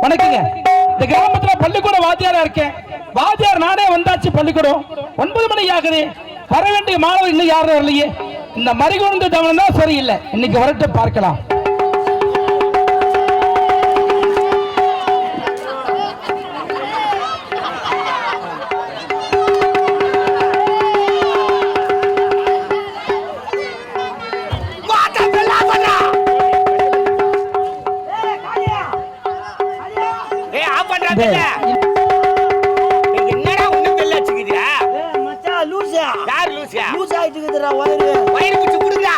வணக்கங்க. இந்த கிராமத்துல பள்ளிக்கூட வாத்தியாரா இருக்கேன். வாத்தியார் நானே வந்தாச்சு. பள்ளிக்கூடம் 9 மணி ஆகுது. வர வேண்டிய மாணவர் இன்னும் யாரும் வரலையே. இந்த மறிகொண்டு தவணை தான் சரியில்லை. இன்னைக்கு வரட்டு பார்க்கலாம். என்னடா ஒண்ணு பெல்ல வச்சுக்கிறியா? மச்சான் லூசா. யார் லூசியா? லூஸ் ஆயிட்டு இருக்குதுடா வயிறு. வயிறு பிடிச்சு குடுடா.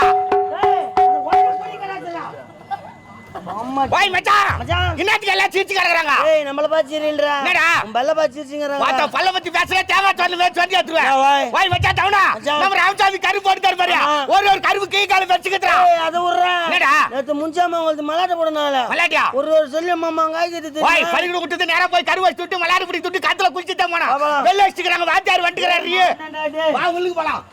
வயிறு பிடிக்கறாதடா. அம்மா. ஓய் மச்சான். மச்சான். என்னத்துக்கு எல்லாம் சீச்சி கிடக்குறாங்க? ஏய் நம்மள பாத்து சிரில்றா. என்னடா? பல்ல பாத்து சிரிங்கறாங்க. வாடா பல்ல பத்தி பேசல தேவா சொல்லு சொல்லி ஏத்துறேன். ஓய் மச்சான் டவுனா. நம்ம ராமசாமி கரு போட்டு தர பாரியா. ஒரு கருவு கை கால வெச்சுக்கறா. ஏய் அத உறறா. என்னடா? நேத்து முஞ்சாம உங்களுக்கு மலாட்ட போடனால. மலாட்டியா? ஒரு சொல்லி மாமா காய்க்கிட்டு. ஓய் பள்ளிக்கூட விட்டு நேரா போய் கரு வச்சு விட்டு மலாடு பிடி விட்டு காத்துல குளிச்சிட்டே போனா. வெள்ள வச்சிக்கறாங்க வாத்தியார் வண்டிக்கறாரு. வா உள்ளுக்கு போலாம்.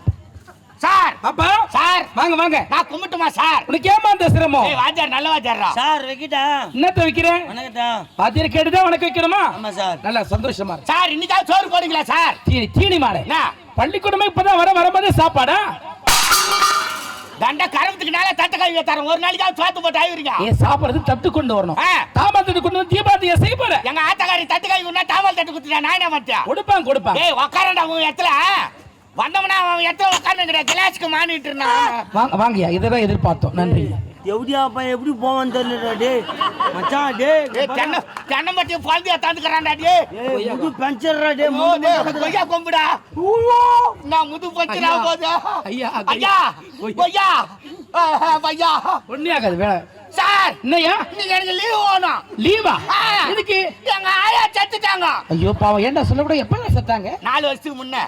சார் அப்பா சார் வாங்க வாங்க. நான் கும்பிட்டுமா சார்? உனக்கு ஏமா அந்த சிரமம்? ஏய் வாத்தியார் நல்ல வாத்தியாரா? சார் வைக்கிட்டா. என்னத்த வைக்கிறேன்? வணக்கட்டா. வாத்தியார் கேட்டுதான் உனக்கு வைக்கணுமா? ஆமா சார். நல்லா சந்தோஷமா இருக்கு. சார் இன்னைக்கு சோறு போடுங்களா சார்? தீனி மாடு. என்ன? பள்ளிக்கூடமே இப்பதான் வரும்போது சாப்பாடா? தண்ட கரவத்துக்கு நாள தட்ட கை வைத்தாரம். ஒரு நாளைக்கு சோத்து போட்டு ஆயிடுறீங்க. ஏன் சாப்பிடுறது தட்டு கொண்டு வரணும். தாமதத்தை கொண்டு வந்து தீபாவளியை செய்ய போற. எங்க ஆத்தக்காரி தட்டு கை உன்னா தாமல் தட்டு குத்துட்டா நான் என்ன மாட்டேன். கொடுப்பான். ஏய் உக்காரடா உன் இடத்துல. வந்தவனா அவன் எத்த உட்கார்ந்துங்கடா கிளாஸ்க்கு மானிட்டு இருந்தான். வாங்கயா இதெல்லாம் எதிர்பார்த்தோம். நன்றி. எப்படியா அப்பா எப்படி போவான்னு தெரியலடா டேய். மச்சான் டேய் தென்னம்பட்டி பால்தியா தாந்துக்கறான்டா டேய். ஏய் முது பஞ்சர்டா டேய். கொய்யா கொம்புடா. நான் முது பஞ்சரா போதா. ஐயா கொய்யா பையா ஒண்ணியாகாது வேலை. சார் என்னையா நீங்க எனக்கு லீவ் வேணும். லீவா? எதுக்கு? எங்க ஆயா செத்துட்டாங்க. ஐயோ பாவம். ஏன்டா சொல்லக்கூட எப்ப செத்தாங்க? 4 வருஷத்துக்கு முன்ன.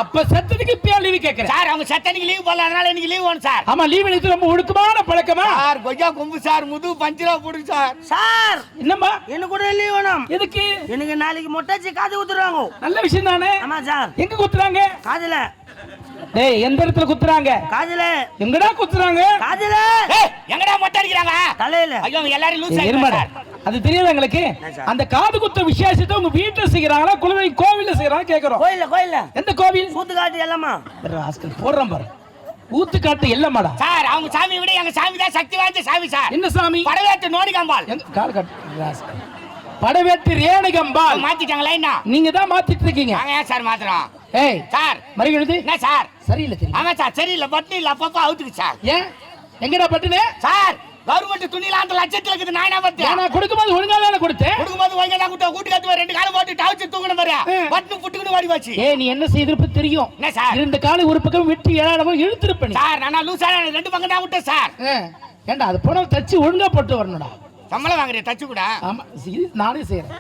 அப்ப செத்ததுக்கு இப்ப லீவு கேக்குறேன். சார் அவங்க செத்தனுக்கு லீவ் போடல, அதனால எனக்கு லீவ் வேணும் சார். ஆமா லீவ் எடுத்து ரொம்ப ஒழுக்கமான பழக்கமா? சார் கொய்யா கொம்பு சார் முது பஞ்சரா போடு சார். சார் என்னம்மா எனக்கு கூட லீவ் வேணும். எதுக்கு? எனக்கு நாளைக்கு மொட்டாச்சி காது குத்துறாங்க. நல்ல விஷயம் தானே. ஆமா சார். எங்க குத்துறாங்க? காதுல. டேய் எந்த இடத்துல குத்துறாங்க? காதுல. எங்கடா குத்துறாங்க? காதுல. ஏய் எங்கடா மொட்டை அடிக்கறாங்க? தலையில. ஐயோ எல்லாரும் லூஸ் ஆயிடுறாங்க சார். அது தெரியாது எங்களுக்கு. அந்த காது குத்த விசேஷத்தை உங்க வீட்டுல செய்யறாங்களா குலவை கோவில்ல செய்யறாங்க கேக்குறோம். கோயில்ல. எந்த கோவில்? சூத்துக்காட்டு எல்லாமா. ராஸ்கல் போறறோம் பாரு. ஊத்துக்காட்டு எல்லமாடா. சார் அவங்க சாமி விட எங்க சாமி தான் சக்தி வாய்ந்த சாமி சார். என்ன சாமி? படவேட்டு நோனிகம்பால். எங்க கால் கட்டு ராஸ்கல். படவேட்டு ரேணுகம்பால். மாத்திட்டாங்க லைனா. நீங்க தான் மாத்திட்டு இருக்கீங்க. நாங்க ஏன் சார் மாத்துறோம்? ஏய் சார் மறிகழுது. என்ன சார்? சரியில்லை தெரியும். ஆமா சார் சரியில்லை. பட்டு இல்ல அப்பப்ப அவுத்துக்கு சார். ஏன் எங்கடா பட்டுனே? சார் கவர்மெண்ட் துணியில அந்த லட்சத்துல இருக்குது. நான் என்ன பத்து நான் கொடுக்கும்போது ஒழுங்கா தானே கொடுத்தேன். கொடுக்கும்போது ஒழுங்கா தான் கொடுத்தா. கூட்டு கத்து 2 காலம் போட்டு டாவுச்சு தூக்கணும் பாரு. பட்டு புட்டுக்குன்னு ஓடி போச்சு. ஏய் நீ என்ன செய்திருப்ப தெரியும். என்ன சார்? 2 காலை ஒரு பக்கம் வெட்டி ஏழாடமா இழுத்திருப்ப நீ. சார் நான் லூசா 2 பக்கம் தான் விட்டேன் சார். ஏண்டா அது போன தச்சு ஒழுங்கா போட்டு வரணும்டா. சம்பளம் வாங்குறேன் தச்சு கூட. ஆமா இது நானே செய்யறேன்.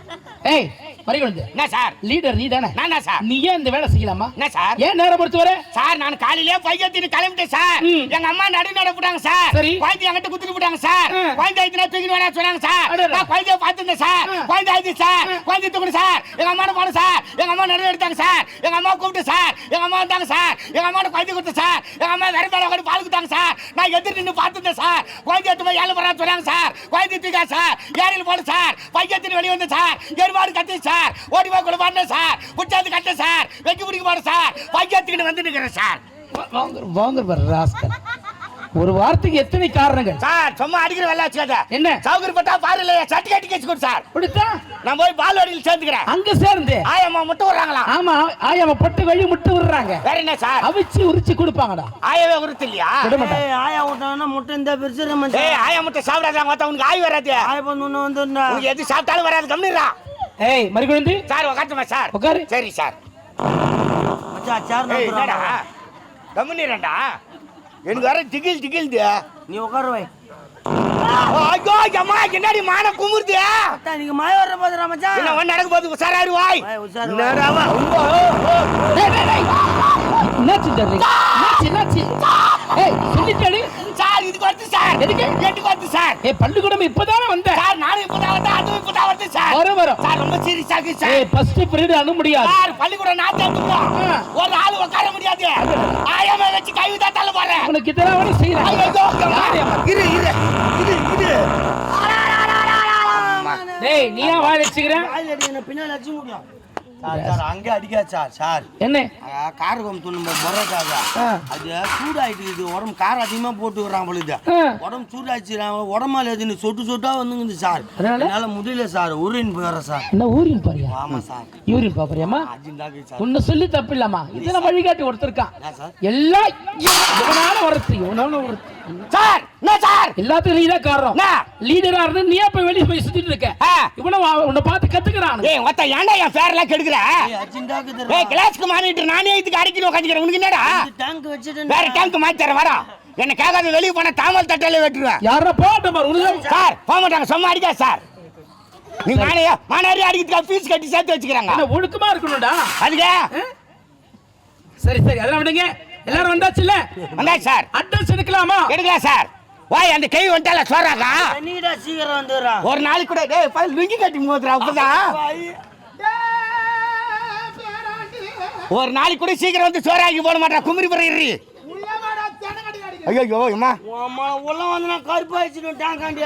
ஏய் மறிகழுது. என்ன சார்? லீடர் நீ தானே. நானா சார்? நீ ஏன் இந்த வேலை செய்யலாமா? என்ன சார்? ஏன் நேரம் பொறுத்து வர? சார் நான் காலையிலே பையத்தின்னு கிளம்பிட்டேன் சார். எங்க அம்மா நடு போட்டாங்க சார். குழந்தை என்கிட்ட குத்துட்டு போட்டாங்க சார். குழந்தை ஆயிடுச்சுனா தூக்கிட்டு வேணா சொன்னாங்க சார். நான் குழந்தைய பார்த்துருந்தேன் சார். குழந்தை ஆயிடுச்சு சார். குழந்தை தூக்கணும் சார். எங்க அம்மா போன சார். எங்க அம்மா நடு எடுத்தாங்க சார். எங்க அம்மா கூப்பிட்டு சார். எங்க அம்மா வந்தாங்க சார். எங்க அம்மா குழந்தை கொடுத்து சார். எங்க அம்மா வேற மேல உட்காந்து பால் கொடுத்தாங்க சார். நான் எதிர் நின்று பார்த்துருந்தேன் சார். குழந்தை எடுத்து போய் ஏழு போறான்னு சொன்னாங்க சார். குழந்தை தூக்கா சார். ஏரியில் போடு சார். பையத்தின் வெளியே வந்து சார். எருமாடு கத்து சார். ஓடி போய் குழந்தை சார். குச்சாந்து கட்ட சார். வெக்கி பிடிக்க போற சார். பையத்துக்கு வந்து நிக்கிறேன் சார். வாங்க பாரு ராஸ்கல். ஒரு வார்த்தைக்கு எத்தனை காரணங்கள் சார். சும்மா அடிக்கிற வேலை வச்சுக்காத. என்ன சௌகரியப்பட்டா பாருல சர்டிபிகேட் கேஸ் கொடு சார். கொடுத்தா நான் போய் பால்வாடியில் சேர்ந்துக்கிறேன். அங்க சேர்ந்து ஆயம்மா முட்டை விடுறாங்களா? ஆமா ஆயம்மா பொட்டு வழி முட்டை விடுறாங்க. வேற என்ன சார்? அவிச்சு உரிச்சு கொடுப்பாங்கடா. ஆயவே உருத்து இல்லையா? ஏய் ஆயா விட்டானா முட்டை இந்த பெருசு நம்ம. ஏய் ஆயா முட்டை சாப்பிடாத மத்த உனக்கு ஆய் வராது. ஆயா பண்ணு வந்துடா. உனக்கு எது சாப்பிட்டாலும் வராது கம்மிரா. ஏய் மறிகொழுந்து சார் உட்காருமா சார். உட்காரு. சரி சார். மச்சான் சேர் என்னடா நம்புறா. கம்மிரண்டா. எனக்கு வர திகில்து. நீ உட்காரு வை. ஐயோ அம்மா என்னடி மான குமுறுது. அத்தா நீங்க மாய வர போதுடா மச்சான். என்ன ஒண்ணு நடக்க போகுது. உசாராரு வாய். உசாரு நேராவா. டேய் என்னாச்சு தெரியல. என்னாச்சு? ஏய் சொல்லிட்டேடி. சார் இதுக்கு வந்து சார். எதுக்கு? கேட்டுக்கு வந்து சார். ஏய் பள்ளிக்கூடம் இப்பதானே வந்த. சார் நானும் இப்பதான் வந்தேன். அதுவும் இப்பதான் வந்து சார். வரும். சார் ரொம்ப சீரியஸா இருக்கு சார். ஏய் ஃபர்ஸ்ட் பீரியட் அனு முடியாது. சார் பள்ளிக்கூடம் நான் தேடுறோம். ஒரு ஆள் உட்கார முடியாது. ஆயமா வச்சு கை தான் தள்ள போறேன். உனக்கு இதெல்லாம் செய்யறாங்க. இரு இரு இரு இரு டேய் நீயா வாய் வச்சுக்கிற? வாயில அடி என்ன பின்னால அடிச்சு முடியும். சார் அங்கே அடிக்காது சார். என்ன காரகம் துண்ணு பொறக்காக அது சூடாயிட்டு இது உடம்பு காரம் அதிகமா போட்டு வர்றாங்க பொழுது உடம்பு சூடாச்சுறாங்க உடம்பால எதுன்னு சொட்டு சொட்டா வந்துங்குது சார். அதனால முடியல சார் ஊரின் போயிடுறேன் சார். என்ன ஊரின் பாரியா? ஆமா சார் யூரின் பாப்பறியாமா? உன்னை சொல்லி தப்பு இல்லாமா? இதெல்லாம் வழிகாட்டி ஒருத்தருக்கான் எல்லாம் இவனால வரத்து இவனால வரத்து சார். என்ன சார் எல்லாத்துக்கும் நீதான் காரணம். லீடரா இருந்து நீயா போய் வெளியே போய் சுத்திட்டு இருக்க. இவனை உன்னை பார்த்து கத்துக்கிறான். ஏய் ஒத்த ஏன்டா என் பேர்ல கெடுக்குற? ஏய் கிளாஸ்க்கு மாறிட்டு நானே இதுக்கு அடிக்கணும் உட்காந்துக்கிறேன். உனக்கு என்னடா டேங்க் வச்சிட்டு வேற டேங்க் மாத்தி தர வரா? என்ன கேட்காத வெளியே போனா தாமல் தட்டாலே வெட்டுருவேன். யாரா போட்ட பாரு உனக்கு சார் போக மாட்டாங்க சும்மா அடிக்கா சார். நீ மானாரி அடிக்கிறதுக்கு ஃபீஸ் கட்டி சேர்த்து வச்சுக்கிறாங்க. ஒழுக்கமா இருக்கணும்டா அதுக்கு. சரி சரி அதெல்லாம் விடுங்க. எல்லாரும் வந்தாச்சுல்ல? வந்தாச்சு சார். அட்ரஸ் எடுக்கலாமா? எடுக்கலாம் சார். வாய் அந்த கை வந்துட்டால சொல்றாங்க. நீடா சீக்கிரம் வந்துடுறா. ஒரு நாளைக்கு கூட டேய் ஃபைல் லுங்கி கட்டி மோதுறா அப்பதான். ஒரு நாளைக்கு கூட சீக்கிரம் வந்து சோறாக்கி போட மாட்டா குமரி பறி. ஐயோ அம்மா அம்மா உள்ள வந்து கருப்பு ஆயிடுச்சு டேங்காண்டி.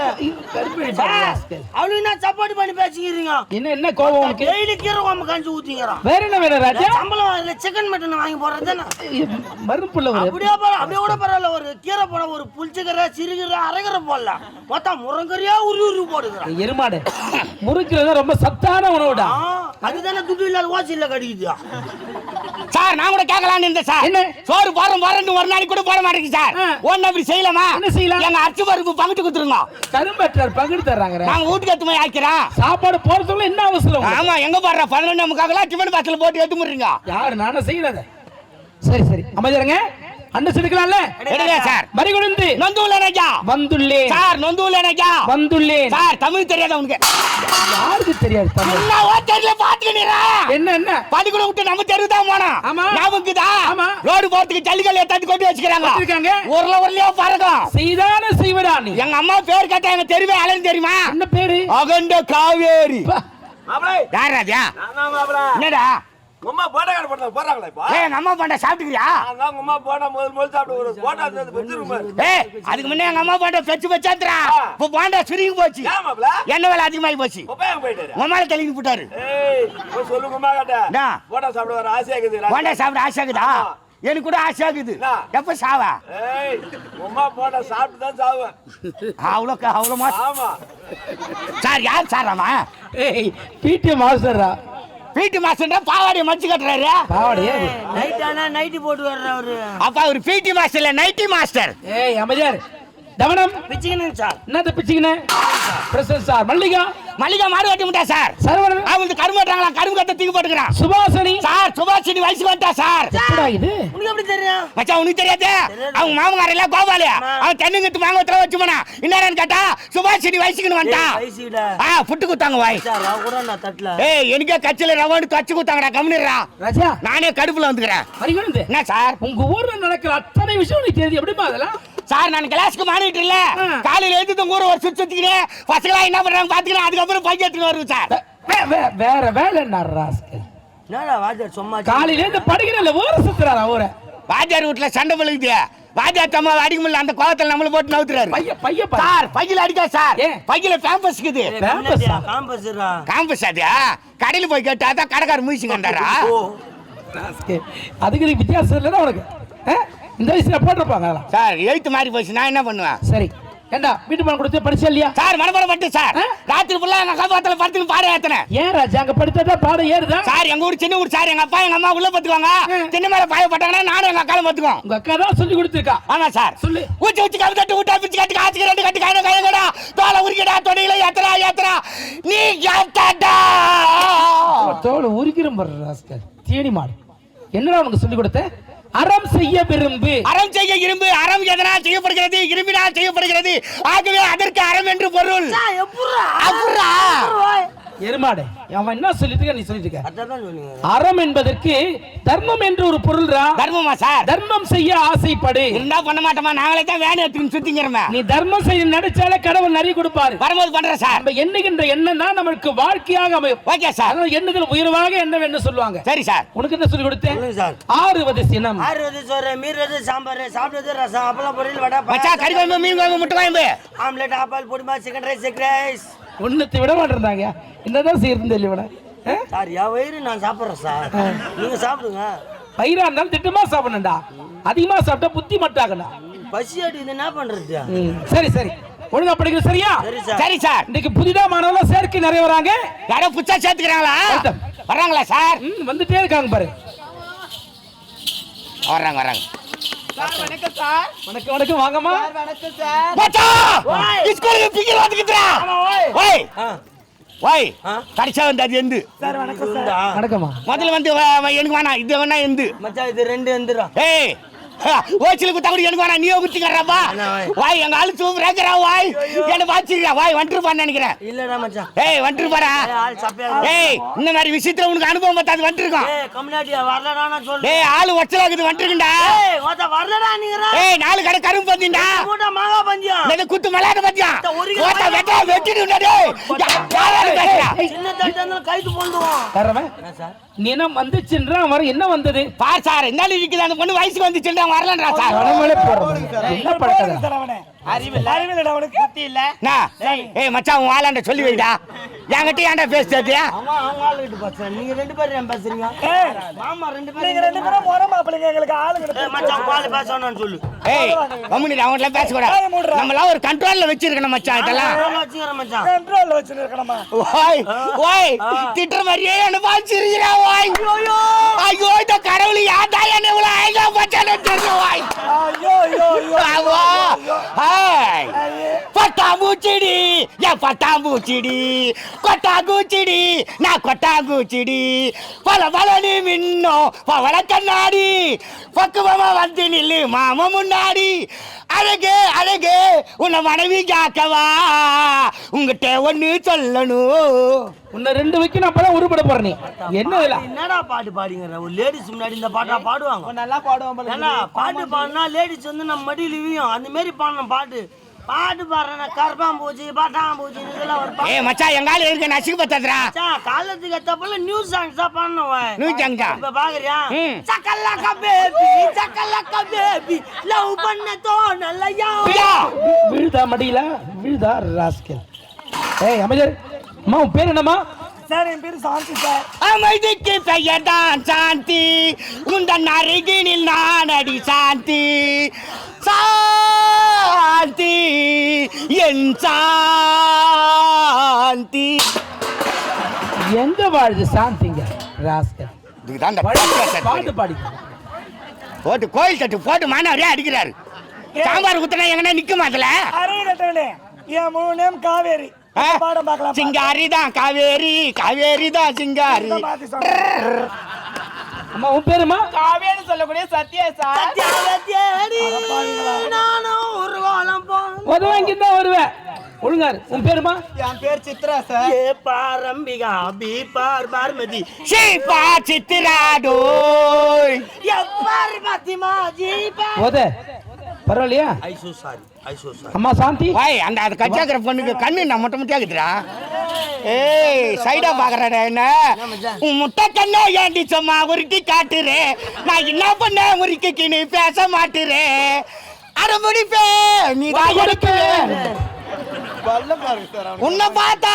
அவளுக்கு என்ன சப்பாத்தி பண்ணி பேசிக்கிறீங்க? என்ன கோவம் உனக்கு? டெய்லி கீரை குழம்பு கஞ்சி ஊத்திக்கிறான். வேற என்ன வேணும் ராஜா? சம்பளம் இல்ல சிக்கன் மட்டன் வாங்கி போறது தானே. மறுப்புள்ள அப்படியே கூட பரவாயில்ல. ஒரு கீரை போட ஒரு புளிச்சக்கரை சிறுகீரை அரைக்கரை போடலாம். மொத்தம் முருங்கரியா உரு போடுகிறான். எருமாடு முறுக்குறது ரொம்ப சத்தான உணவுடா. அதுதானே துட்டு இல்லாத ஓசில கடிக்குது. சார் நான் கூட கேட்கலான்னு இருந்தேன் சார். என்ன சோறு போறேன் ஒரு நாளைக்கு கூட போட மாட்டேங்குது சார். ஒன்னு அப்படி செய்யலாமா? என்ன செய்யலாம்? எங்க அரிசி பருப்பு பங்கிட்டு கொடுத்துருங்க. கரும்பற்றார் பங்கிட்டு தர்றாங்க. நாங்க வீட்டுக்கு எடுத்து போய் ஆக்கிறோம். சாப்பாடு போறதுல என்ன அவசரம்? ஆமா எங்க போடுற 11 முக்காக்கெல்லாம் டிஃபன் பாக்ஸ்ல போட்டு எடுத்து முறீங்க. யாரு நானே செய்யறத. சரி சரி அமைதியாருங்க. அண்டஸ் எடுக்கலாம்ல? எடுங்க சார். மரிகுணந்து நொந்துள்ளேனேஜா வந்துள்ளேன் சார். நொந்துள்ளேனேஜா வந்துள்ளேன் சார். தமிழ் தெரியாத உனக்கு? யாருக்கு தெரியாது தமிழ்? என்ன ஓட்டர்ல பாத்துக்கினீரா? என்ன பள்ளிக்கூட விட்டு நம்ம தெரு தான் போனா? ஞாபகம்தா? ரோடு போறதுக்கு ஜல்லிக்கல் ஏத்தாந்து கொண்டு வச்சிருக்காங்க. ஊர்லயே பறக்கும். செய்தான செய்வடா நீ. எங்க அம்மா பேர் கேட்டா எங்க தெருவே அலன் தெரியுமா? என்ன பேரு? அகண்ட காவேரி. மாப்ளை யார் ராஜா? நான் மாப்ளை. என்னடா உம்மா போட்டா கார்டு போறாங்களா இப்போ? ஏய் எங்க அம்மா போண்டா சாப்பிட்டுக்கிறியா? நான் உம்மா போண்டா முதல் சாப்பிட்டு ஒரு போட்டா எடுத்து வச்சிருங்க. ஏய் அதுக்கு முன்னே எங்க அம்மா போண்டா பெச்சாத்ரா. இப்போ போண்டா சுருங்கி போச்சு. ஏன் மாப்ளை? என்ன வேலை அதிகமாகி போச்சு. உபயோகம் போயிட்டாரு. உம்மால தெளிங்கி போட்டாரு. ஏய் போய் சொல்லுங்க அம்மா கிட்ட. போட்டா சாப்பிட வர ஆசையா இருக்குது. போண்டா சாப்பிட ஆசையாக்குதா? எனக்கு கூட ஆசையாக்குது. எப்ப சாவா? ஏய் உம்மா போட்டா சாப்பிட்டு தான் சாவேன். அவ்வளோ ஆமா சார். யார் சார் அவன்? ஏய் பிடி மாஸ்டரா? பிடி மாஸ்டர்னா பாவாடியை மடிச்சு கட்டுறாரு. பாவாடியே நைட் ஆனா நைட்டி போட்டு வர்றவரு. அப்ப அவர் பிடி மாஸ்டர் இல்ல நைட்டி மாஸ்டர். ஏய் அமைதியார். தவனம் பிச்சிக்கணும் சார். என்னது பிச்சிக்கனே? பிரசன் சார். மல்லிகா மாடு வெட்டி முட்டா சார். சரவணன் அவங்களுக்கு கரும்பு வெட்டுறாங்களா? கரும்பு கட்ட தூக்கி போட்டுக்கிறான். சுபாஷினி சார். சுபாஷினி வயசுக்கு வந்துட்டா சார். எப்படா இது? உனக்கு எப்படி தெரியும்? மச்சான் உனக்கு தெரியாது? அவங்க மாமனார் எல்லாம் கோபாலியா அவன் தென்னுங்கிட்டு மாங்கத்துல வச்சு போனா என்னன்னு கேட்டா சுபாஷினி வயசுக்குன்னு வந்துட்டான். வயசுடா புட்டு குத்தாங்க வாய். சார் அவ கூட நான் தட்டல. ஏய் எனக்கே கட்சியில ரவான்னு தச்சு குத்தாங்கடா. கம்னிடுறா ராஜா. நானே கடுப்புல வந்துக்கிறேன். மரிகுணந்து என்ன சார்? உங்க ஊர்ல நடக்கிற அத்தனை விஷயம் நீ தெரியுது. எப்படிமா அதெல்லாம்? சார் நான் கிளாஸ்க்கு மாறிட்டு இல்ல காலையில எழுந்து உங்க ஊரை ஒரு சுத்திக்கிறேன். பசங்களா என்ன பண்றாங்க பாத்துக்கிறேன். அதுக்கப்புறம் பையத்துக்கு வருது சார். வேற வேலை என்ன ராஸ்கல்? என்னடா வாஜர் சும்மா காலையில இருந்து படிக்கிறல ஊர சுத்துறாரா ஊர? வாஜார் வீட்டுல சண்டை பழுகுது. வாஜார் அம்மா அடிக்க முடியல. அந்த கோவத்துல நம்மள போட்டு நவுத்துறாரு. பைய சார் பையில அடிக்கா சார். பையில பேம்பஸ் இருக்குது. காம்பஸ்ரா. காம்பஸ் அது கடையில போய் கேட்டா தான் கடைக்காரர் மூசி கண்டாரா. அதுக்கு வித்தியாசம் இல்லைன்னா உனக்கு இந்த வயசுல போட்டிருப்பாங்க சார். எழுத்து மாறி போச்சு. நான் என்ன பண்ணுவேன்? சரி ஏண்டா வீட்டு பணம் கொடுத்து படிச்சா இல்லையா? சார் மனப்படம் பட்டு சார். ராத்திரி ஃபுல்லா எங்க காப்பாத்துல படுத்துக்கு பாடம் ஏத்தனேன். ஏன் ராஜா அங்க படுத்தா பாடம் ஏறுதா? சார் எங்க ஊர் சின்ன ஊர் சார். எங்க அப்பா எங்க அம்மா உள்ள பத்துக்குவாங்க. சின்ன மேல பாயப்பட்டாங்கன்னா நானும் எங்க அக்காலும் பத்துக்குவோம். உங்க அக்கா தான் சொல்லி கொடுத்துருக்கா. ஆமா சார். சொல்லு. ஊச்சி ஊச்சி கவி தட்டு ஊட்டா பிச்சு கட்டு காய்ச்சி ரெண்டு கட்டு கையில கையடா தோலை உரிக்கடா தொடையில ஏத்தரா நீ ஏத்தடா. தோலை உரிக்கிறோம் பாரு ராஸ்கல். தேனி மாடு என்னடா உனக்கு சொல்லி கொடுத்த? அறம் செய்ய விரும்பு. அறம் செய்ய இரும்பு. அறம் எதனால் செய்யப்படுகிறது? இரும்பினால் செய்யப்படுகிறது. ஆகவே அதற்கு அறம் என்று பொருள். எருமாடு அவன் என்ன சொல்லிட்டு இருக்க, நீ சொல்லிட்டு இருக்க. அதான் சொன்னீங்க. அறம் என்பதற்கு தர்மம் என்று ஒரு பொருள்ரா. தர்மமா சார்? தர்மம் செய்ய ஆசைப்படு. இருந்தா பண்ண மாட்டோமா? நாங்களே தான் வேலை எடுத்துன்னு சுத்திங்கிறோமே. நீ தர்மம் செய்ய நினைச்சாலே கடவுள் நிறைய கொடுப்பாரு. வரும்போது பண்றேன் சார். நம்ம எண்ணுகின்ற எண்ணம் தான் நமக்கு வாழ்க்கையாக அமையும். Okay sir. அதனால எண்ணுதல் உயர்வாக என்ன வேண்டும் சொல்லுவாங்க. சரி சார். உனக்கு என்ன சொல்லி கொடுத்தேன்? சொல்லுங்க சார். ஆறுவது சினம். ஆறுவது சோறு, மீறுவது சாம்பார், சாப்பிடுறது ரசம், அப்பளம், பொரியல், வடை, மச்சான் கறி குழம்பு, மீன் குழம்பு, முட்டை குழம்பு, ஆம்லெட், ஆப்பால், பொடிமா, சிக்கன் ரைஸ், எக் ரைஸ். ஒண்ணுத்தை விட மாட்டேறாங்க. என்னதான் செய்யறது தெரியல. சார் என் வயிறு நான் சாப்பிட்றேன் சார், நீங்க சாப்பிடுங்க. வயிறா இருந்தாலும் திட்டமா சாப்பிடணும்டா. அதிகமா சாப்பிட்டா புத்தி மட்டாகணும். பசி அடிக்குது, என்ன பண்றது? சரி சரி, ஒழுங்கா படிக்கிறது சரியா? சரி சார். இன்னைக்கு புதிதா மாணவர்கள் சேர்க்கை நிறைய வராங்க. யாரோ புதுசா சேர்த்துக்கிறாங்களா? வர்றாங்களா சார்? வந்துட்டே இருக்காங்க பாரு. வர்றாங்க வர்றாங்க. வணக்கம் சார். வணக்கம் வணக்கம், வாங்கம்மா. வணக்கம் சார். மச்சான் ஸ்கூலுக்கு பிக்கில் வந்துக்குறா. ஓய் ஓய், கடைசியா வந்து அது எந்து சார் வணக்கம் சார். வணக்கம்மா. முதல்ல வந்து எனக்கு வேணாம், இது வேணா எந்து. மச்சான் இது ரெண்டு எந்திரம். ஏய் ஓச்சில குத்தா கூட எனக்கு வேணாம், நீயே குத்திக்கறப்பா. வாய் எங்க ஆளு சூப்பரா வாய் என்ன பாச்சிருக்கா. வாய் வந்துருப்பான்னு நினைக்கிறேன். இல்லடா மச்சான். ஏய் வந்துருப்பாடா. ஆள் சப்பையா. ஏய் இந்த மாதிரி விஷயத்துல உனக்கு அனுபவம் பத்தாது வந்துருக்கோம். ஏய் கம்யூனிட்டியா வரலடா நான் சொல்றேன். ஏய் ஆளு ஒச்சலாக்குது வந்துருக்குடா. ஏய் ஓட்ட வரலடா நீங்கடா. ஏய் நாலு கடை கரும்பு பந்திடா. மூட்டை மாங்கா பந்தியா. இந்த குத்து மலாட்ட பந்தியா. ஓட்ட வெட்ட வெட்டிடுடா டேய். சின்ன தட்டு அந்த கைது போடுவோம். வரவன் சார் நீ என்ன வந்துச்சுன்றா வர என்ன வந்தது? பார் சார், என்ன இருக்குது அந்த பொண்ணு வயசுக்கு வந்துச்சுன்றா வரலன்றா சார். வடமலை போறோம். என்ன பழக்கடா? அறிவில்ல அவனுக்கு புத்தி இல்ல. ஏய் மச்சான் உன் ஆளாண்ட சொல்லி வைடா. என்கிட்ட ஏன்டா பேசுறது? அவன் அவங்க ஆளுகிட்ட பேசுறேன். நீங்க ரெண்டு பேரும் ஏன் பேசுறீங்க? மாமா ரெண்டு பேரும் நீங்க ரெண்டு பேரும் முறை மாப்பிள்ளைங்க, எங்களுக்கு ஆளுங்க. ஏய் மச்சான் பால் பேசணும்னு சொல்லு. ஏய் கம்முனு அவங்கள பேச கூடாது. நம்மள ஒரு கண்ட்ரோல்ல வச்சிருக்கணும் மச்சான் இதெல்லாம். நான் வச்சிக்கிறேன் மச்சான். கண்ட்ரோல்ல வச்சிருக்கணுமா? ஓய் ஓய் திட்ற மாதிரியே என்ன பாச்சிருக்கிறா. ஓய் ஐயோ ஐயோ, இந்த கடவுள் யாடா என்ன இவ்வளவு ஐயா பச்சானே தெரியல. ஓய் ஐயோ ஐயோ ஐயோ. ஆவா ஹாய் பட்டாம்பூச்சிடி, என் பட்டாம்பூச்சிடி, கொட்டாங்கூச்சிடி, நான் கொட்டாங்கூச்சிடி, பல பலனி மின்னும் பவள கண்ணாடி, பக்குவமா வந்து நில்லு மாமா முன்னாடி, அழகு அழகு உன்னை மனைவி காக்கவா, உங்ககிட்ட ஒண்ணு சொல்லணும். உன்னை ரெண்டு வைக்கணும், அப்பதான் உருப்பட போற. நீ என்ன என்னடா பாட்டு பாடிங்கற? ஒரு லேடிஸ் முன்னாடி இந்த பாட்டா பாடுவாங்க? நல்லா பாடுவோம். ஏன்னா பாட்டு பாடினா லேடிஸ் வந்து நம்ம மடியில வியும். அந்த மாதிரி பாடணும் பாட்டு. பாட்டு பாடுறேன் கர்ப்பாம்பூச்சி பட்டாம்பூச்சி இதெல்லாம் ஒரு பாட்டு. ஏய் மச்சான் எங்கால இருக்க நசிக்கு பத்தறா. மச்சான் காலத்துக்கு ஏத்தப்பல நியூ சாங்ஸ் தான் பாடணும். நியூ சாங் தான் இப்ப பாக்குறியா? சக்கலக்க பேபி லவ் பண்ண தோணலையா. விழுதா மடியில விழுதா ராஸ்கல். ஏய் அமைச்சர் அம்மா, உன் பேர் என்னம்மா? சார் என் பேரு சாந்தி சார். அமைதிக்கு பெயர் தான் சாந்தி, உந்தன் அருகினில் நான் அடி சாந்தி, சாந்தி என் சாந்தி. எங்க வாழுது சாந்திங்க ராஸ்கல்? இதுதான் பாட்டு பாடி போட்டு கோயில் தட்டு போட்டு மாணவரே அடிக்கிறாரு. சாம்பார் குத்தனா எங்கன்னா நிக்க மாட்டல. அரே கட்டவனே, என் முழு நேம் காவேரி. பாடம் பார்க்கலாம். சிங்காரி தான் காவேரி, காவேரி தான் சிங்காரி. அம்மா உன் பேருமா? காவேரி சொல்லக்கூடிய சத்யா சார். நானும் ஒரு கோலம் போ வருவேன் தான் வருவேன். ஒழுங்காரு. உன் பேருமா? என் பேர் சித்ரா சார். ஏ பாரம்பிகா பி பார் பார்மதி ஷீ பா சித்ராடோய் ஏ பார்வதி மாஜி பா. ஓதே பரவாயில்லையா? ஐசோ சாரி அம்மா சாந்தி. வாய் அந்த அது கச்சாக்கிற பொண்ணுக்கு கண்ணு நான் முட்டை முட்டையா இருக்குதுடா. ஏய் சைடா பாக்குறடா என்ன? உன் முட்டை கண்ணை ஏண்டி சும்மா உருட்டி காட்டுறே, நான் என்ன பண்ண முறிக்கு நீ பேச மாட்டுறே, அரை முடிப்பே நீ தான் எடுப்பேன். உன்னை பார்த்தா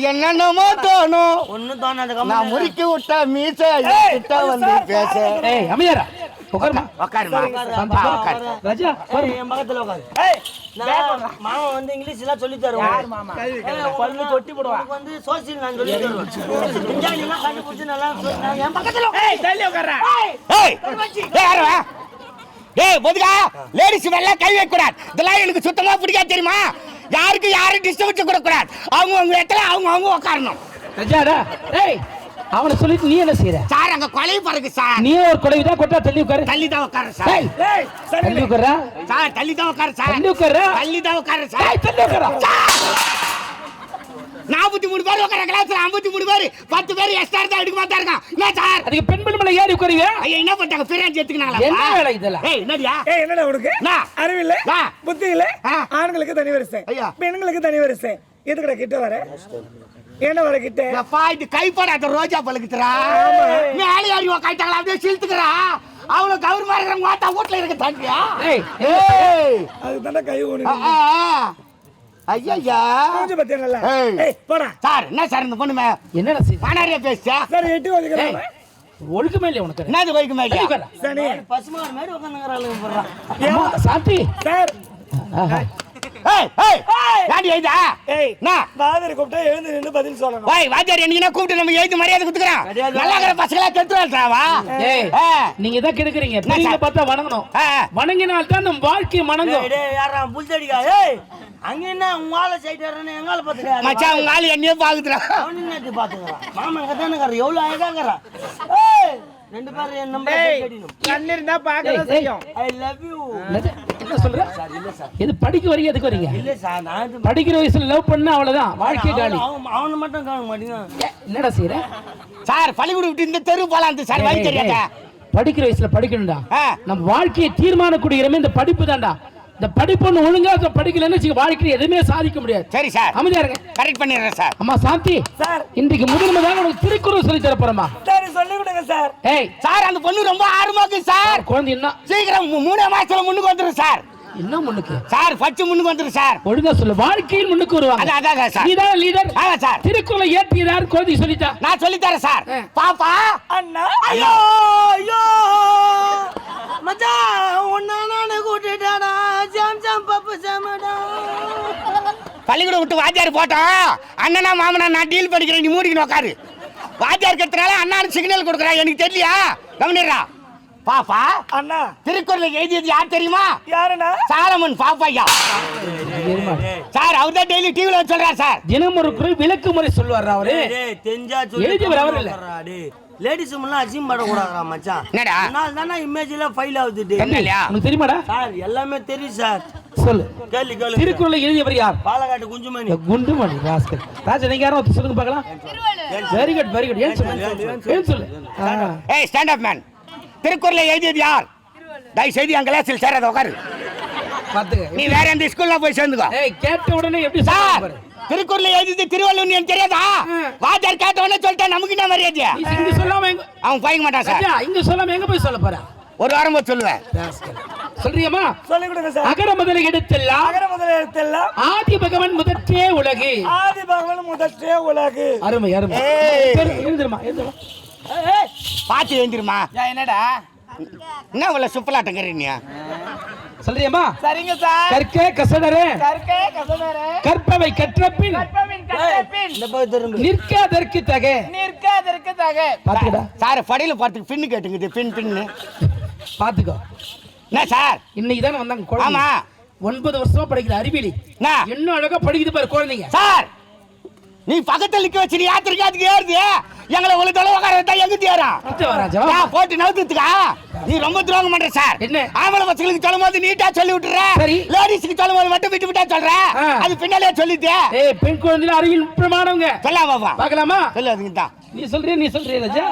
என்னென்னமோ தோணும். ஒன்னும் தோணாது. நான் முறுக்கி விட்ட மீச கிட்ட வந்து பேச. ஏய் அமையரா உட்காருமா. உட்காருமா உட்காரு. ராஜா என் பக்கத்துல உட்காரு. மாமா வந்து இங்கிலீஷ் எல்லாம் சொல்லி தருவாங்க. பல்லு கொட்டி போடுவாங்க. வந்து சோசியல் நான் சொல்லி தருவேன். இன்ஜினியரிங் கண்டுபிடிச்சு நல்லா என் பக்கத்துல உட்காரு. ஏய் யாரா? ஏய் பொதுகா லேடிஸ் மேல கை வைக்க கூடாது. இதெல்லாம் எனக்கு சுத்தமா பிடிக்காது தெரியுமா? யாருக்கு யாரும் டிஸ்டர்பன்ஸ் கொடுக்க கூடாது. அவங்க இடத்துல அவங்க உட்காரணும். ராஜாடா ஏய் அவனை சொல்லிட்டு நீ என்ன செய்யற? சார் அங்க கொலை பாருங்க சார். நீ ஒரு கொலைவிதா கொட்டா தள்ளி உட்காரு. தள்ளி தான் உட்காரு சார். ஏய் தள்ளி உட்காரா சார். தள்ளி தான் உட்காரு சார். தள்ளி உட்காரா. தள்ளி தான் உட்காரு சார். ஏய் தள்ளி உட்காரா. 43 பேர் உட்கார கிளாஸ்ல 53 பேர் 10 பேர் எக்ஸ்ட்ரா தான் எடுக்க மாட்டா இருக்கான். என்ன சார் அதுக்கு பெண் பிள்ளை ஏறி உட்காருங்க. ஐயா என்ன பண்ணிட்டாங்க பிரான்ஸ் எடுத்துக்கனாங்களா? என்ன வேலை இதெல்லாம்? ஏய் என்னடியா? ஏய் என்னடா உனக்கு அறிவில்ல புத்தி இல்ல? ஆண்களுக்கு தனி வரிசை பெண்களுக்கு தனி வரிசை. எதுக்குடா கிட்ட வர? என்ன வர கிட்ட? அப்பா இது கைப்படாத ரோஜா பழுக்குதுடா. மேலே ஏறி உட்கார்ந்தாங்களா அப்படியே சில்த்துக்கறா. அவள கவர் மாறறங்க வாட்டா வீட்ல இருக்க தாண்டியா? ஏய் அது தான கை ஓடுது. ஐயா கொஞ்சம் பத்தியல. ஏய் போடா. சார் என்ன சார் இந்த பொண்ணு என்னடா சீ பானாரியா பேசுச்சா? சார் எட்டி ஒதுக்குறேன். ஒழுக்கமே இல்ல உனக்கு. என்னது ஒழுக்கமே இல்ல? சனி பசுமார் மாதிரி உட்காந்துங்கறாளுங்க போறா. அம்மா சாந்தி. சார் ஏய் யாடி ஐதா? ஏய் நான் வாதர் கூப்பிட்டா எழுந்து நின்னு பதில் சொல்லணும். ஓய் வாத்தியார் என்னைக்கு கூப்பிட்டு நம்ம எழுதி மரியாதை குடுக்குறோம். நல்லா இருக்கற பசங்களா கெத்துறாவா? ஏய் நீங்க தான் கெடுக்குறீங்க. பெரியவங்க பார்த்தா வணங்கணும். வணங்கினால் தான் நம்ம வாழ்க்கை மணங்கும். டேய் யாரா புல்தடிகா? ஏய் அங்க என்ன உங்கால சைடுறனே எங்கால பாத்துக்கற? மச்சான் உங்க ஆளு என்னையே பாக்குதுடா. அவன் என்னடி பாத்துக்கறான்? மாமா கதானக்கற எவ்வளவு அழகாங்கற. ஏய் ரெண்டு பேரும் என் நம்பர் கேடினும். கண்ணு இருந்தா பார்க்கற செய்யும். I love you. என்ன சொல்ற? சார் இல்ல சார். இது படிக்க வரீங்க எதுக்கு வரீங்க? இல்ல சார் நான் படிக்கிற வயசுல லவ் பண்ணா அவ்வளவுதான் வாழ்க்கை காலி. அவன மட்டும் காண மாட்டீங்க. என்னடா செய்ற? சார் பள்ளிக்கூடம் விட்டு இந்த தெரு போலாம் சார் வழி தெரியாதா? படிக்கிற வயசுல படிக்கணும்டா. நம்ம வாழ்க்கையை தீர்மானிக்கக்கூடிய இடமே இந்த படிப்பு தான்டா. இந்த படிப்பு ஒண்ணு ஒழுங்கா படிக்கலன்னு வாழ்க்கையில எதுவுமே சாதிக்க முடியாது. சரி சார் அமைதியா இருங்க. கரெக்ட் பண்ணிடுறேன் சார். அம்மா சாந்தி சார் இன்றைக்கு முதன்முறையாக உனக்கு திருக்குறள் சொல்லி தர போறேம்மா. சரி சொல்லி கொடுங்க சார். ஏய் சார் அந்த பொண்ணு ரொம்ப ஆர்வமா இருக்கு சார். குழந்தை என்ன சீக்கிரம் 3 மாசத்துல முன்னுக்கு வந்துரும் சார். என்ன முன்னுக்கு? சார் பச்சை முன்னுக்கு வந்துரும் சார். ஒழுங்கா சொல்லு. வாழ்க்கையில் முன்னுக்கு வருவாங்க. அதான் சார். நீதான் லீடர். ஆமா சார். திருக்குறளை ஏற்றியதார் குழந்தை சொல்லிட்டா. நான் சொல்லி தரேன் சார். பாப்பா அண்ணா ஐயோ ஐயோ மச்சான் உன்ன நானே கூட்டிட்டாடா. ஜாம் ஜாம் பப்பு ஜாமடா. பள்ளிக்கூடம் விட்டு வாத்தியார் போட்டோம். அண்ணனா மாமனா நான் டீல் பண்ணிக்கிறேன் நீ மூடிக்கணும் உட்காரு. வாத்தியார் கத்துறால அண்ணானு சிக்னல் கொடுக்குறா எனக்கு தெரியலையா? கவனிடுறா. பாப்பா அண்ணா திருக்குறள் எழுதியது யார் தெரியுமா? யாருண்ணா? சாலமன் பாப்பையா சார். அவர் தான் டெய்லி டிவில சொல்றாரு சார். தினம் ஒரு குரல் விளக்கு முறை சொல்லுவார் அவரு. டேய் தெரிஞ்சா சொல்லு. எழுதியவர் அவர் இல்ல. டேய் லேடிஸ் எல்லாம் அசிம் பட கூடாதா மச்சான்? என்னடா நாள் தான இமேஜ்ல ஃபைல் ஆகுது. டேய் என்னலையா? உனக்கு தெரியுமாடா? சார் எல்லாமே தெரியும் சார். சொல்லு. கேளு கேளு. திருக்குறளை எழுதியவர் யார்? பாலகாட்டு குஞ்சுமணி. குண்டுமணி ராஸ்கல். ராஜா நீங்க யாரும் சொல்லுங்க பார்க்கலாம். Very good very good. ஏன் சொல்லு? ஏன் சொல்லு? ஏய் ஸ்டாண்ட் அப் மேன். திருக்குறளை எழுதியது யார்? தயவு செய்து என் கிளாஸில் சேராத உட்காரு. பாத்துங்க. நீ வேற எந்த ஸ்கூல்ல போய் சேர்ந்துக்கோ. ஏய் கேட்ட உடனே எப்படி சார் பாரு. திருக்குறளை எழுதியது திருவள்ளுவர் எனக்கு தெரியாதா? வாத்தியார் கேட்ட உடனே சொல்லிட்டா நமக்கு என்ன மரியாதை? இங்க சொல்லாம எங்க அவன் பைக்க மாட்டான் சார். ராஜா இங்க சொல்லாம எங்க போய் சொல்ல போற? ஒரு வாரம் போய் சொல்லுவேன். சொல்றியம்மா? சொல்லி கொடுங்க சார். அகர முதல எடுத்தெல்லாம் அகர முதல எழுத்தெல்லாம் ஆதி பகவன் முதற்றே உலகு. ஆதி பகவான் முதற்றே உலகு. அருமை அருமை. ஏய். எழுந்திருமா எழுந்திருமா. பாத்து எழுந்திருமா. என்னடா? என்ன இவ்வளவு சுப்பலாட்டங்கிறீங்க? சொல்றியம்மா? சரிங்க சார். கற்க கசடரே கற்க கசடரே கற்பவை கற்றபின் கற்பவின் கற்றபின் இந்த போய் திரும்ப. நிற்க அதற்கு தக. நிற்க அதற்கு தக. பாத்துக்கடா. சார் படியில போறதுக்கு பின்னு கேட்டுங்குது. பின்னு பாத்துக்கோ. என்ன சார்? இன்னைக்கு தானே வந்தாங்க குழந்தை. ஆமா 9 வருஷமா படிக்கிற அறிவியலி. என்ன? இன்னும் அழகா படிக்குது பாரு குழந்தைங்க. சார் நீ பக்கத்துல நிக்க வச்சு நீ யாத்திரைக்கு அதுக்கு ஏறுது. எங்களை ஒரு தொலை உட்கார எங்க தேரம் ராஜா போட்டு நவுத்துக்கா. நீ ரொம்ப துரோகம் பண்ற சார். என்ன? ஆம்பளை பசங்களுக்கு சொல்லும் போது நீட்டா சொல்லி விட்டுற. சரி. லேடிஸ்க்கு சொல்லும் போது மட்டும் விட்டு விட்டா சொல்ற. அது பின்னாலே சொல்லிட்டு. ஏய் பெண் குழந்தைல அறிவியல் பிரமாணவங்க. சொல்லாம் பாப்பா. பார்க்கலாமா? சொல்லு அதுக்கு தான். நீ சொல்றியா ராஜா?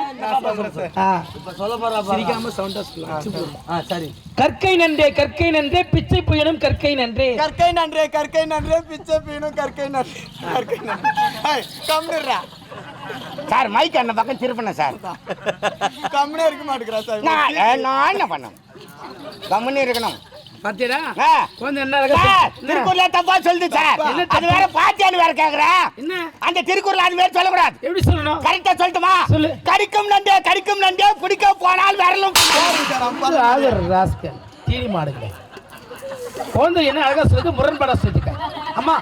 இப்ப சொல்ல போறா பாரு. சிரிக்காம சவுண்டா சொல்லு. சரி. கற்கை நன்றே பிச்சை புயனும் கற்கை நன்றே. கற்கை நன்றே பிச்சை பீனும் கற்கை நன்றே. ஏய் கம்மிடுறா. சார் மைக் அந்த பக்கம் திருப்பின சார். கம்மினே இருக்க மாட்டேங்கிறா சார். நான் என்ன பண்ண கம்முன்னு இருக்கணும். பாத்தியடா ஆ. கொஞ்சம் என்ன அழகா சார், திருக்குறளை தப்பா சொல்லுது சார். என்ன அது வேற பாத்தியான்னு வேற கேக்குறேன். என்ன அந்த திருக்குறள் அது வேற சொல்லக்கூடாது. எப்படி சொல்லணும்? கரெக்டா சொல்லட்டுமா? சொல்லு. கடிக்கும் நண்டே பிடிக்க போனால் விரலும். ராஸ்கல் தீனி மாடுங்களே. குழந்தை என்ன அழகா சொல்லுது, முரண்படா சொல்லிருக்க. அம்மா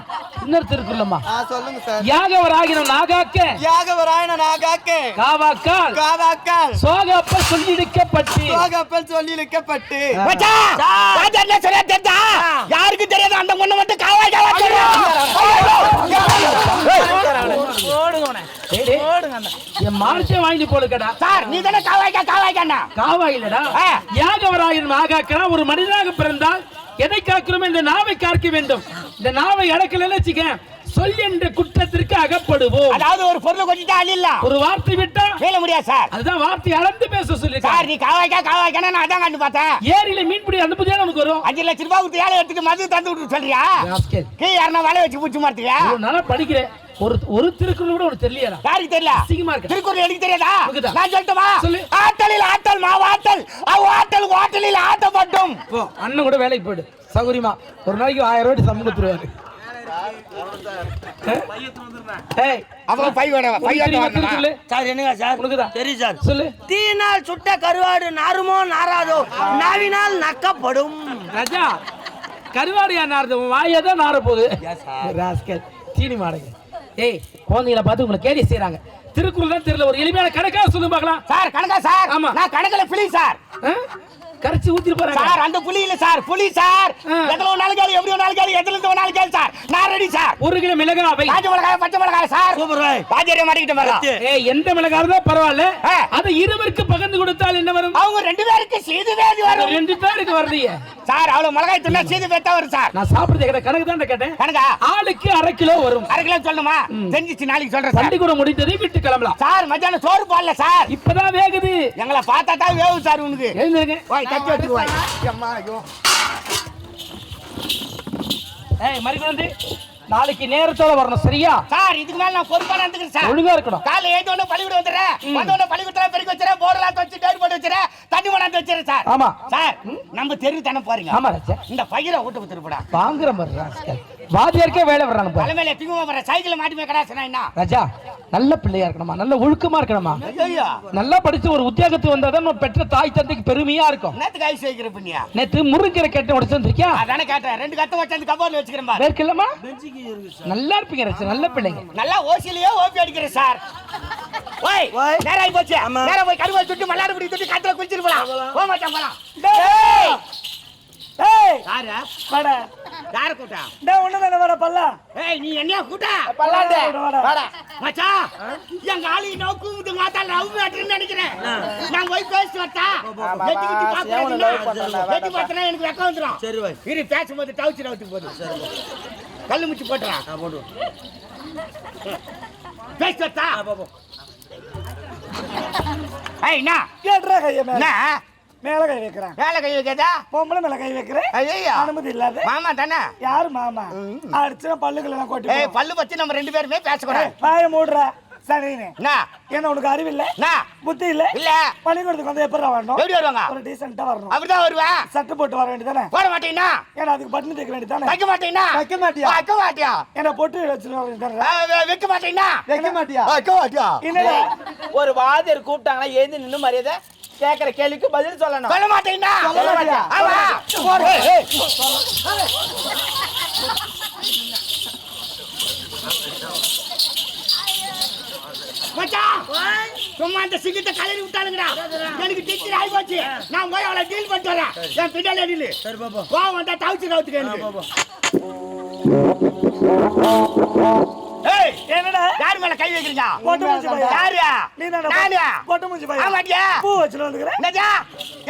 இன்னொரு திருக்குறளம்மா. சொல்லுங்க சார். யாகவராகின நாகாக்க யாகவராயன நாகாக்கே காவாக்கால் சோகப்பல் சொல்லியிருக்கப்பட்டு சொல்லியிருக்கப்பட்டு மச்சான், பாத்தியார்ல சரியா தெரிஞ்சா? யாருக்கு தெரியாது அந்த பொண்ணு மட்டும் காவாய் என் மானத்தை வாங்கி போடுக்கடா. சார் நீ தானே காவாய்க்கா காவா இல்லடா. யாகவராகின நாகாக்கா ஒரு மனிதனாக பிறந்தால் எதை காக்கிறோம்? இந்த நாவை காக்க வேண்டும். இந்த நாவை அடக்கலன்னு வச்சுக்க சொல் என்ற குற்றத்திற்கு அகப்படுவோம். அதாவது ஒரு பொருளை கொஞ்சிட்டா அழியலாம், ஒரு வார்த்தை விட்டா மீள முடியாது சார். அதுதான் வார்த்தை அளந்து பேச சொல்லி சார். நீ காவாய்க்கா நான் அதான் கண்டு பார்த்தேன். ஏரியில மீன் பிடி அனுப்புதே நமக்கு வரும். 5 லட்சம் ரூபாய் கொடுத்து ஏழை எடுத்துட்டு மது தந்து விட்டு சொல்றியா? கீ யாருன்னா வேலை வச்சு பூச்சி மாட்டியா? நல்லா படிக்கிறேன். ஒரு திருக்குறள் கூட ஒரு தெரியல. யாருக்கு தெரியல? அசிங்கமா இருக்கு. திருக்குறள் எனக்கு தெரியாதா? நான் சொல்லட்டுமா? சொல்லு. ஆட்டலில் ஆட்டல் மாவாட்டல் ஆட்டல் ஓட்டலில் ஆட்டப்பட்டும். போ அண்ணன் கூட வேலைக்கு போயிடு சௌகரியமா. ஒரு நாளைக்கு 1000 ரூபாய் சம்பளம் கொடுத்துருவாரு. சார் என்னங்க சார் தெரியும் சார். சொல்லு. தீயினால் சுட்ட கருவாடு நாருமோ நாராதோ நாவினால் நக்கப்படும். ராஜா கருவாடு ஏன் நாருது? வாயை தான் நார போகுது. தீனி மாடுங்க. ஏய் குழந்தைகளை பார்த்து உங்களை கேலி செய்யறாங்க. திருக்குறள் தான் தெரியல. ஒரு எளிமையான கணக்கா சொல்லு பார்க்கலாம். சார் கணக்கா சார்? ஆமா. நான் கணக்குல புலி சார். கரைச்சி ஊத்திட்டு போறாங்க சார். அந்த புலி இல்ல சார், புலி சார். எதுல ஒரு நாள் கேளு, எப்படி ஒரு நாள் கேளு, எதுல இருந்து ஒரு நாள் கேளு சார். நான் ரெடி சார். 1 கிலோ மிளகாய் வை. காஞ்ச மிளகாய் பச்சை மிளகாய் சார். சூப்பர் பாய். பாஜியரை மாட்டிக்கிட்ட மாதிரி. ஏய் எந்த மிளகாய் இருந்தா பரவாயில்ல. அது இருவருக்கு பகிர்ந்து கொடுத்தால் என்ன வரும்? அவங்க 2 பேருக்கு சீது வேதி வரும். 2 பேருக்கு வருதுயே சார். அவ்வளவு மிளகாய் துண்டா சீது வேத்தா வரும் சார். நான் சாப்பிடுறது கேட்ட கணக்கு தான் கேட்டேன். கணக்கா? ஆளுக்கு 1/2 கிலோ வரும். 1/2 கிலோ சொல்லணுமா? செஞ்சிச்சு நாளைக்கு சொல்றேன் சார். பள்ளிக்கூடம் முடிந்தது விட்டு கிளம்பலாம் சார். மத்தியானம் சோறு போடல சார். இப்பதான் வேகுது. எங்களை பார்த்தா தான் வேவு சார். உனக்கு எழுந்துருங்க. வாய் கட்டி வச்சுக்கு வாய். அம்மா ஐயோ. ஏய் மரியாதை நாளைக்கு நேரத்தோட வரணும் சரியா? சார் இதுக்கு மேல நான் பொறுப்பா நடந்துக்கிறேன் சார். ஒழுங்கா இருக்கணும். காலைல ஏதோன பள்ளிக்கூடம் வந்துறேன். வந்தோன பள்ளிக்கூடத்துல பெருக்கி வச்சறேன், போர்லாம் வச்சு டேர் போட்டு வச்சறேன், தண்ணி கொண்டாந்து வச்சறேன் சார். ஆமா சார். நம்ம தெரு தான பாருங்க. ஆமா ராஜா. இந்த பையரை ஓட்டு விட்டுறடா. வாங்குற மாதிரி ராஸ்கல். வாத்தியார்க்கே வேலை வர்றாங்க பாரு. தலைமையில திங்குமா வர சைக்கிள் மாட்டி மேக்கடா சொன்னா ராஜா நல்ல பிள்ளையா இருக்கணுமா, நல்ல ஒழுக்கமா இருக்கணுமா. ஐயோ. நல்லா படிச்சு ஒரு உத்தியோகத்துக்கு வந்தாதான் நம்ம பெற்ற தாய் தந்தைக்கு பெருமையா இருக்கும். நேத்து ஐஸ் வைக்கிற பண்ணியா? நேத்து முருங்கீரை கட்ட உடைச்சு வந்திருக்கியா? அதானே கேட்டேன். 2 கட்ட வச்சு அந்த கபோர்ட்ல வச்சுக்கிறேன் பாரு. வேர்க்கலமா? நல்லா இருப்பீங்க ராஜா, நல்ல பிள்ளைங்க. நல்லா ஓசிலியே ஓபி அடிக்கிறேன் சார். ஓய் நேரா போச்சு. நேரா போய் கருவா சுட்டு மல்லாடு பிடி சுட்டு கட்டல குளிச்சிட்டு போலாம். போ மச்சான் போலாம். டேய் ஏய் யாரா? வாடா. யார கூட்டா? டேய் ஒண்ணு தான வாடா பல்லா. ஏய் நீ என்னையா கூட்டா? பல்லாடே. வாடா. மச்சான் எங்க ஆளு நோக்குது மாத்தா லவ் மேட்டர்னு நினைக்கிறேன். நான் போய் பேசி வரட்டா? வெட்டிக்கிட்டு பாக்குறேன். வெட்டி பார்த்தா எனக்கு வெக்க வந்துரும். சரி பாய். இரு பேசும்போது டவுச்சி ரவுத்து போடு. சரி பாய். கல்லு முச்சி போட்றா. போடு. பேசி வரட்டா? ஏய் என்ன? கேட்றா கைய மேல. என்ன? மேல கை வைக்கறான். மேல கை வைக்கதா? பொம்பளை மேல கை வைக்கறே. ஐயோ. அனுமதி இல்லாத. மாமா தானே? யார் மாமா? அடிச்சா பல்லுகள எல்லாம் கொட்டி. ஏய் பல்லு வச்சு நம்ம 2 பேருமே பேசக்கூடாது. வாயை மூடுறா. சரினே. என்ன உனக்கு அறிவு இல்ல? புத்தி இல்ல? இல்ல. பள்ளிக்கூடத்துக்கு வந்து எப்பறா வரணும்? எப்படி வருவாங்க? ஒரு டீசன்ட்டா வரணும். அப்படிதான் வருவேன். சட்டை போட்டு வர வேண்டியதானே? போட மாட்டீனா? ஏன்னா அதுக்கு பட்டன் தைக்க வேண்டியதானே? வைக்க மாட்டீனா? வைக்க மாட்டியா? வைக்க மாட்டியா? என்ன பொட்டு வச்சு வர வேண்டியதானே? வைக்க மாட்டீனா? வைக்க மாட்டியா? வைக்க மாட்டியா? என்னடா ஒரு வாதியர் கூப்பிட்டாங்கன்னா எழுந்து நின்னு மரியாதை கேக்குற கேள்விக்கு பதில் சொல்லணும். சொல்ல மாட்டீனா? சொல்ல மாட்டியா? ஆமா. மச்சான் சும்மா அந்த சிங்கத்தை கலரி விட்டானுங்கடா. எனக்கு டென்ஷன் ஆகி போச்சு. நான் போய் அவளை டீல் பண்ணிட்டு வரேன். என் பின்னால நில்லு. சரி பாப்பா. கோவம் வந்தா டவுச்சு ரவுத்துக்கு எனக்கு. ஏய் என்னடா? யார் மேல கை வைக்கிறீங்க? பொட்டு மூஞ்சி பையா. யாரு? நீதானே? நானு. பொட்டு மூஞ்சி பையா. ஆமாடியா. பூ வச்சுட்டு வந்துக்கறேன். என்னடா?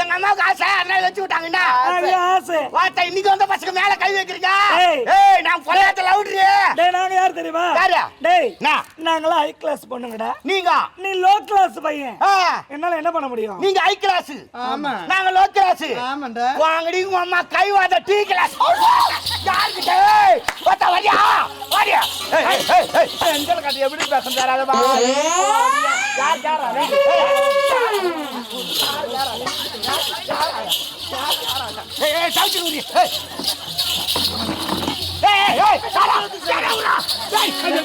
எங்க அம்மாவுக்கு ஆசை அதனால வச்சு விட்டாங்கடா. அது ஆசை. வாடா இன்னைக்கு வந்த பசங்க மேல கை வைக்கிறீங்க. ஏய். ஏய் நான் பொல்லாத லவுட்ரி. டேய் நாங்க யார் தெரியுமா? யாரு? டேய் நான். நாங்கலாம் ஹை கிளாஸ் பொண்ணுங்கடா. நீங்க? நீ லோ கிளாஸ் பையன். ஆ. என்னால என்ன பண்ண முடியும்? நீங்க ஹை கிளாஸ். ஆமா. நாங்க லோ கிளாஸ். ஆமாண்டா. வாங்கடி உங்க அம்மா கை வாத டீ கிளாஸ். யாருக்கு டேய்? வாடா வரியா? வரியா? ஏய் ஏய் ஏய். எங்கல கட்டி எப்படி பேசுறாரு பா? யார் யாரா? ஏய் டவுச்சு ஊரி. ஏய் ஏய் சாரா சாரா ஊரா. ஏய் ஏய்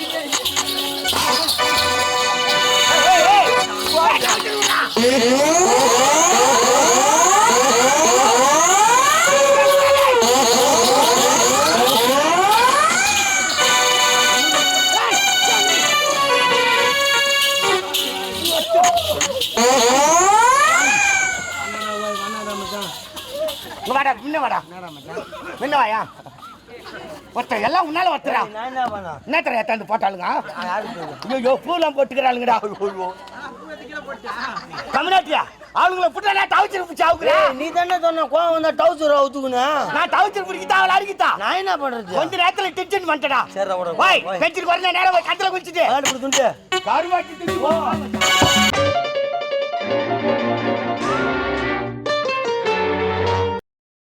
ஏய் டவுச்சு ஊரா. வாடா முன்ன வாயா. ஒருத்த எல்லாம் உன்னால ஒருத்தரா. நான் என்ன பண்ணா? என்ன தர எத்தாந்து போட்டாளுங்க? ஐயோ பூலாம் போட்டுக்கிறாளுங்கடா. தமிழ்நாட்டியா அவங்கள புட்டா டவுச்சர் பிடிச்சி அவுக்குறேன். ஏய், நீ தானே சொன்ன கோவம் வந்தா டவுசர் அவுத்துக்கணும். நான் டவுச்சர் பிடிக்கிட்டா அவளை அடிக்கிட்டா. நான் என்ன பண்றது? கொஞ்ச நேரத்துல டென்ஷன் பண்ணிட்டடா. சரி, விடு. போய் பெஞ்சில் வரணும் நேரம் போய் கத்துல குளிச்சுட்டு ஆடு கொடுத்துட்டு கருவாட்டி திட்டு போ.